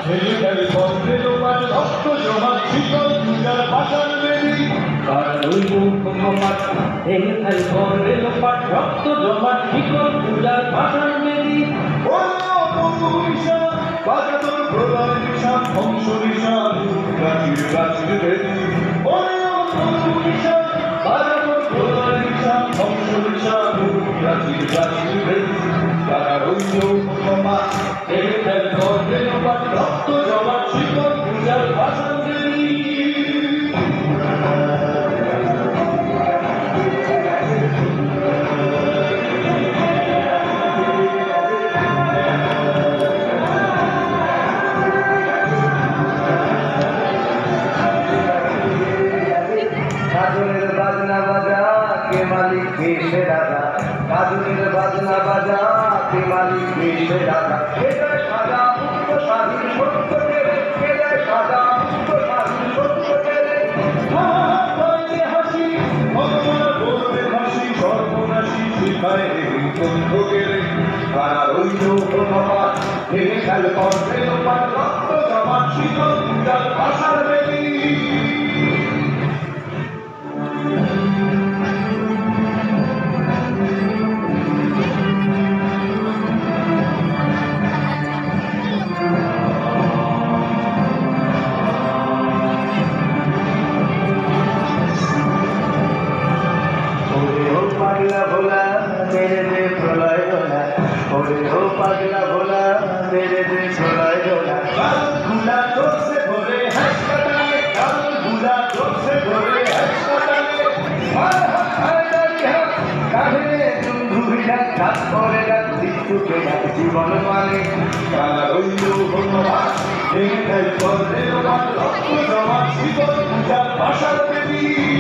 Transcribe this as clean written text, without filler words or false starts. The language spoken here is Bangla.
ছেলেটারে পথে তোমার রক্ত জমা শীতল পূজার পাশার বেদি কার রইব ভগবান এখানে পরে লোপাট রক্ত জমা শীতল পূজার পাশার বেদি ও বন্ধুরিশা বাজা তোর প্রলয় নিশা ধ্বংস নিশা গাছির গাছির বেদি ও বন্ধুরিশা বাজা তোর প্রলয় নিশা ধ্বংস নিশা গাছির গাছির বেদি কার রইব ভগবান এখানে পরে লোপাট রক্ত জমা শীতল পূজার পাশার বেদি কাজলের বাজনা বাজা কে মালিক কে সে রাজা কাজলের বাজনা বাজা কে মালিক কে সে রাজা কে দেয় সাজা মুক্ত স্বাধীন সত্য কেড়ে কে দেয় সাজা মুক্ত স্বাধীন সত্য কেড়ে হাসি ভগবান বলবে হাসি সর্বনাশী শিখায় বন্ধ গেলে তারা রইল ভগবান ভেঙে খেল করবে তোমার রক্ত জমা শীতল পূজার পাশার বেদি पागला भोला मेरे दे प्रलय डोला ओरे हो पागला भोला मेरे दे प्रलय डोला गुला जोर से भोले हंसपटाले कल गुला जोर से भोले हंसपटाले हर हर दरिया काहे तुम भूला खास करेगा दिक्कु के जीवन माने কালা রইল ভগবান ভেঙে খেল করবে তোমার রক্ত জমা শীতল পূজার পাশার বেদি